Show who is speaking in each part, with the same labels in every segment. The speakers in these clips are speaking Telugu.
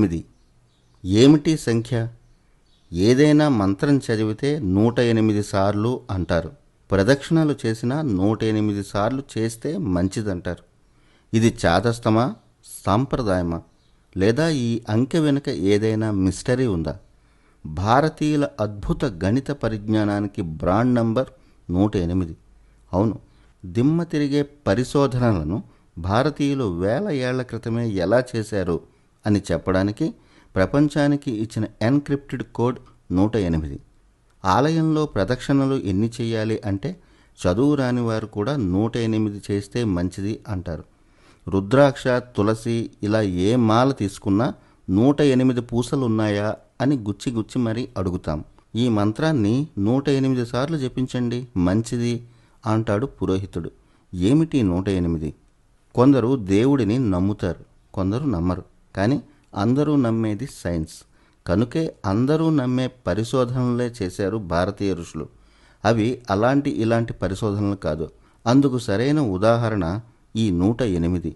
Speaker 1: 108. ఏమిటి సంఖ్య? ఏదైనా మంత్రం చదివితే 108 సార్లు అంటారు. ప్రదక్షిణలు చేసినా 108 సార్లు చేస్తే మంచిదంటారు. ఇది చాదస్తమా, సాంప్రదాయమా, లేదా ఈ అంకె వెనుక ఏదైనా మిస్టరీ ఉందా? భారతీయుల అద్భుత గణిత పరిజ్ఞానానికి బ్రాండ్ నంబర్ 108. అవును, దిమ్మ తిరిగే పరిశోధనలను భారతీయులు వేల ఏళ్ల క్రితమే ఎలా చేశారు అని చెప్పడానికి ప్రపంచానికి ఇచ్చిన ఎన్క్రిప్టెడ్ కోడ్ 108. ఆలయంలో ప్రదక్షిణలు ఎన్ని చేయాలి అంటే చదువు రాని వారు కూడా 108 చేస్తే మంచిది అంటారు. రుద్రాక్ష, తులసి ఇలా ఏ మాల తీసుకున్నా 108 పూసలున్నాయా అని గుచ్చి గుచ్చి మరీ అడుగుతాం. ఈ మంత్రాన్ని 108 సార్లు జపించండి, మంచిది అంటాడు పురోహితుడు. ఏమిటి 108? కొందరు దేవుడిని నమ్ముతారు, కొందరు నమ్మరు. కానీ అందరూ నమ్మేది సైన్స్. కనుకే అందరూ నమ్మే పరిశోధనలే చేశారు భారతీయ ఋషులు. అవి ఇలాంటి పరిశోధనలు కాదు. అందుకు సరైన ఉదాహరణ ఈ 108.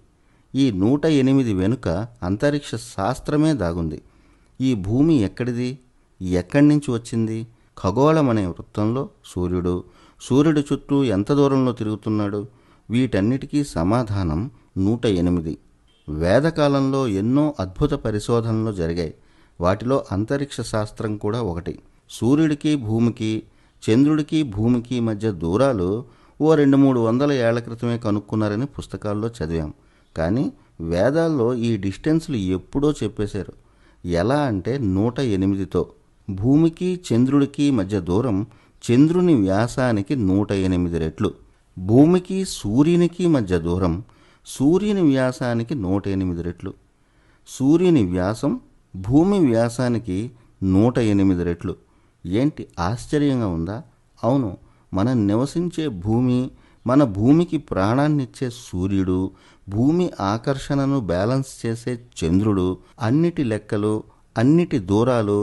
Speaker 1: ఈ 108 వెనుక అంతరిక్ష శాస్త్రమే దాగుంది. ఈ భూమి ఎక్కడిది, ఎక్కడి నుంచి వచ్చింది, ఖగోళం అనే వృత్తంలో సూర్యుడి చుట్టూ ఎంత దూరంలో తిరుగుతున్నాడు, వీటన్నిటికీ సమాధానం 108. వేదకాలంలో ఎన్నో అద్భుత పరిశోధనలు జరిగాయి. వాటిలో అంతరిక్ష శాస్త్రం కూడా ఒకటి. సూర్యుడికి భూమికి, చంద్రుడికి భూమికి మధ్య దూరాలు 200-300 ఏళ్ల క్రితమే కనుక్కున్నారని పుస్తకాల్లో చదివాం. కానీ వేదాల్లో ఈ డిస్టెన్స్లు ఎప్పుడో చెప్పేశారు. ఎలా అంటే 108తో. భూమికి చంద్రుడికి మధ్య దూరం చంద్రుని వ్యాసానికి 108 రెట్లు. భూమికి సూర్యునికి మధ్య దూరం సూర్యుని వ్యాసానికి 108 రెట్లు. సూర్యుని వ్యాసం భూమి వ్యాసానికి 108 రెట్లు. ఏంటి ఆశ్చర్యంగా ఉందా? అవును, మనం నివసించే భూమి, మన భూమికి ప్రాణాన్నిచ్చే సూర్యుడు, భూమి ఆకర్షణను బ్యాలెన్స్ చేసే చంద్రుడు, అన్నిటి లెక్కలు, అన్నిటి దూరాలు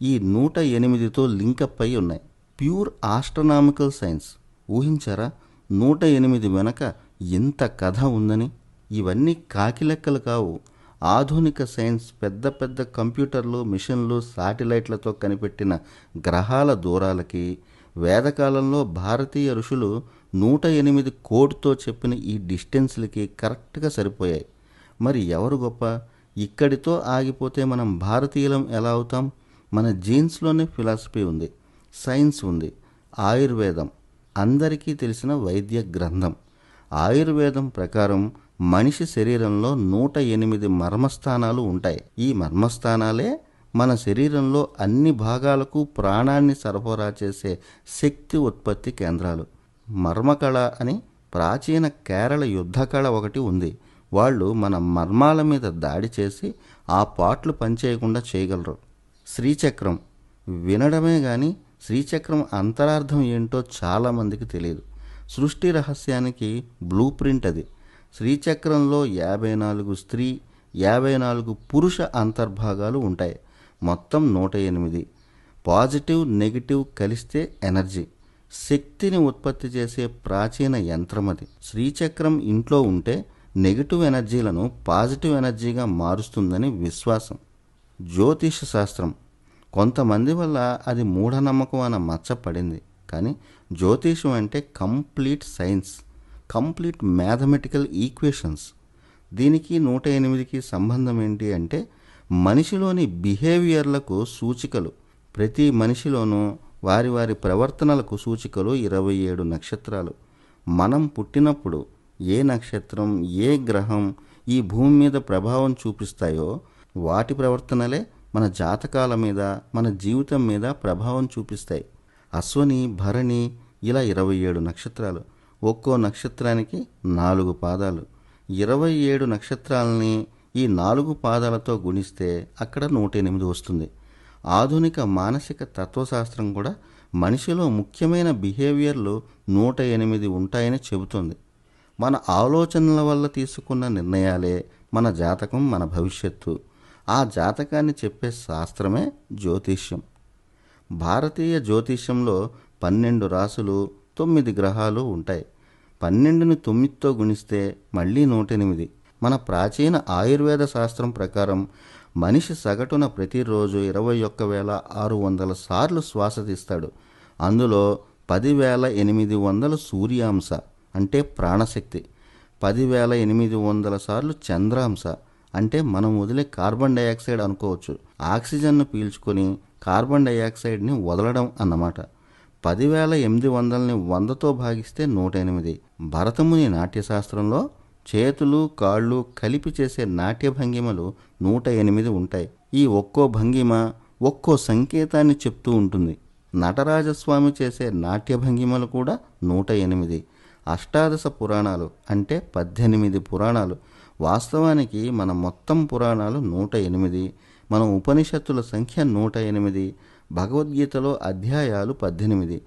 Speaker 1: ఈ 108తో లింకప్ అయి ఉన్నాయి. Pure astronomical science. ఊహించారా 108 వెనక ఇంత కథ ఉందని? ఇవన్నీ కాకి లెక్కలు కావు. ఆధునిక సైన్స్ పెద్ద పెద్ద కంప్యూటర్లు, మిషన్లు, శాటిలైట్లతో కనిపెట్టిన గ్రహాల దూరాలకి వేదకాలంలో భారతీయ ఋషులు 108 కోడ్తో చెప్పిన ఈ డిస్టెన్స్లకి కరెక్ట్గా సరిపోయాయి. మరి ఎవరు గొప్ప? ఇక్కడితో ఆగిపోతే మనం భారతీయులం ఎలా అవుతాం? మన జీన్స్లోనే ఫిలాసఫీ ఉంది, సైన్స్ ఉంది. ఆయుర్వేదం అందరికీ తెలిసిన వైద్య గ్రంథం. ఆయుర్వేదం ప్రకారం మనిషి శరీరంలో 108 మర్మస్థానాలు ఉంటాయి. ఈ మర్మస్థానాలే మన శరీరంలో అన్ని భాగాలకు ప్రాణాన్ని సరఫరా చేసే శక్తి ఉత్పత్తి కేంద్రాలు. మర్మకళ అని ప్రాచీన కేరళ యుద్ధకళ ఒకటి ఉంది. వాళ్ళు మన మర్మాల మీద దాడి చేసి ఆ పాట్లు పనిచేయకుండా చేయగలరు. శ్రీచక్రం వినడమే కానీ శ్రీచక్రం అంతరార్థం ఏంటో చాలామందికి తెలియదు. సృష్టి రహస్యానికి బ్లూ ప్రింట్ అది. శ్రీచక్రంలో 54 స్త్రీ, 54 పురుష అంతర్భాగాలు ఉంటాయి. మొత్తం 108. పాజిటివ్, నెగిటివ్ కలిస్తే ఎనర్జీ, శక్తిని ఉత్పత్తి చేసే ప్రాచీన యంత్రం అది. శ్రీచక్రం ఇంట్లో ఉంటే నెగిటివ్ ఎనర్జీలను పాజిటివ్ ఎనర్జీగా మారుస్తుందని విశ్వాసం. జ్యోతిష శాస్త్రం కొంతమంది వల్ల అది మూఢనమ్మకం అన్న మచ్చ పడింది. కానీ జ్యోతిషం అంటే complete science, complete mathematical equations. దీనికి 108కి సంబంధం ఏంటి అంటే మనిషిలోని బిహేవియర్లకు సూచికలు. ప్రతి మనిషిలోనూ వారి వారి ప్రవర్తనలకు సూచికలు 27 నక్షత్రాలు. మనం పుట్టినప్పుడు ఏ నక్షత్రం, ఏ గ్రహం ఈ భూమి మీద ప్రభావం చూపిస్తాయో వాటి ప్రవర్తనలే మన జాతకాల మీద, మన జీవితం మీద ప్రభావం చూపిస్తాయి. అశ్వని, భరణి ఇలా 27 నక్షత్రాలు. ఒక్కో నక్షత్రానికి 4 పాదాలు. 27 నక్షత్రాలని ఈ 4 పాదాలతో గుణిస్తే అక్కడ 108 వస్తుంది. ఆధునిక మానసిక తత్వశాస్త్రం కూడా మనిషిలో ముఖ్యమైన బిహేవియర్లు 108 ఉంటాయని చెబుతుంది. మన ఆలోచనల వల్ల తీసుకున్న నిర్ణయాలే మన జాతకం, మన భవిష్యత్తు. ఆ జాతకాన్ని చెప్పే శాస్త్రమే జ్యోతిష్యం. భారతీయ జ్యోతిష్యంలో 12 రాసులు, 9 గ్రహాలు ఉంటాయి. 12ని 9తో గుణిస్తే మళ్ళీ 108. మన ప్రాచీన ఆయుర్వేద శాస్త్రం ప్రకారం మనిషి సగటున ప్రతిరోజు 21,600 సార్లు శ్వాస తీస్తాడు. అందులో 10,800 సూర్యాంశ అంటే ప్రాణశక్తి, 10,800 సార్లు చంద్రాంశ అంటే మనం వదిలే కార్బన్ డయాక్సైడ్ అనుకోవచ్చు. ఆక్సిజన్ను పీల్చుకొని కార్బన్ డయాక్సైడ్ని వదలడం అన్నమాట. 10,800ని 100తో భాగిస్తే 108. భరతముని నాట్యశాస్త్రంలో చేతులు కాళ్ళు కలిపి చేసే నాట్య భంగిమలు 108 ఉంటాయి. ఈ ఒక్కో భంగిమ ఒక్కో సంకేతాన్ని చెప్తూ ఉంటుంది. నటరాజస్వామి చేసే నాట్య భంగిమలు కూడా 108. అష్టాదశ పురాణాలు అంటే 18 పురాణాలు. వాస్తవానికి మన మొత్తం పురాణాలు 108. మన ఉపనిషత్తుల సంఖ్య 108. భగవద్గీతలో అధ్యాయాలు 18.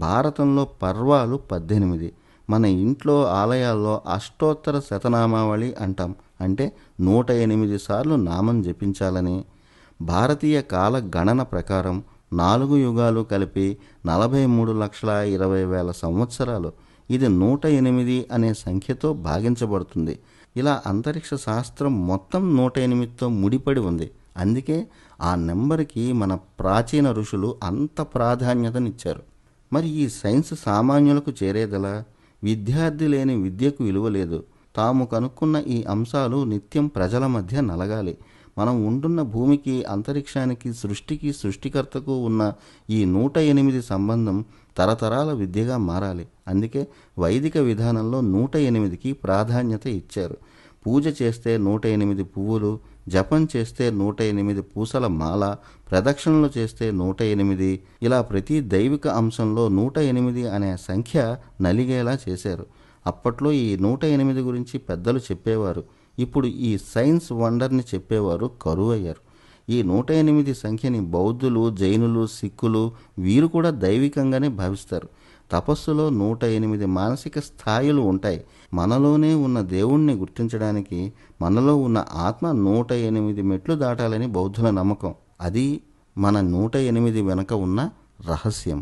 Speaker 1: భారతంలో పర్వాలు 18. మన ఇంట్లో ఆలయాల్లో అష్టోత్తర శతనామావళి అంటాం. అంటే 108 సార్లు నామం జపించాలని. భారతీయ కాల గణన ప్రకారం 4 యుగాలు కలిపి 43,20,000 సంవత్సరాలు. ఇది 108 అనే సంఖ్యతో భాగించబడుతుంది. ఇలా అంతరిక్ష శాస్త్రం మొత్తం 108తో ముడిపడి ఉంది. అందుకే ఆ నెంబర్కి మన ప్రాచీన ఋషులు అంత ప్రాధాన్యతనిచ్చారు. మరి ఈ సైన్స్ సామాన్యులకు చేరేదలా? విద్యార్థి లేని విద్యకు విలువ లేదు. తాము కనుక్కున్న ఈ అంశాలు నిత్యం ప్రజల మధ్య నలగాలి. మనం ఉంటున్న భూమికి, అంతరిక్షానికి, సృష్టికి, సృష్టికర్తకు ఉన్న ఈ 108 సంబంధం తరతరాల విద్యగా మారాలి. అందుకే వైదిక విధానంలో 108కి ప్రాధాన్యత ఇచ్చారు. పూజ చేస్తే 108 పువ్వులు, జపం చేస్తే 108 పూసల మాల, ప్రదక్షిణలు చేస్తే 108. ఇలా ప్రతి దైవిక అంశంలో 108 అనే సంఖ్య నలిగేలా చేశారు. అప్పట్లో ఈ 108 గురించి పెద్దలు చెప్పేవారు. ఇప్పుడు ఈ సైన్స్ వండర్ని చెప్పేవారు కరువయ్యారు. ఈ 108 సంఖ్యని బౌద్ధులు, జైనులు, సిక్కులు వీరు కూడా దైవికంగానే భావిస్తారు. తపస్సులో 108 మానసిక స్థాయిలు ఉంటాయి. మనలోనే ఉన్న దేవుణ్ణి గుర్తించడానికి మనలో ఉన్న ఆత్మ 108 మెట్లు దాటాలని బౌద్ధుల నమ్మకం. అది మన 108 వెనుక ఉన్న రహస్యం.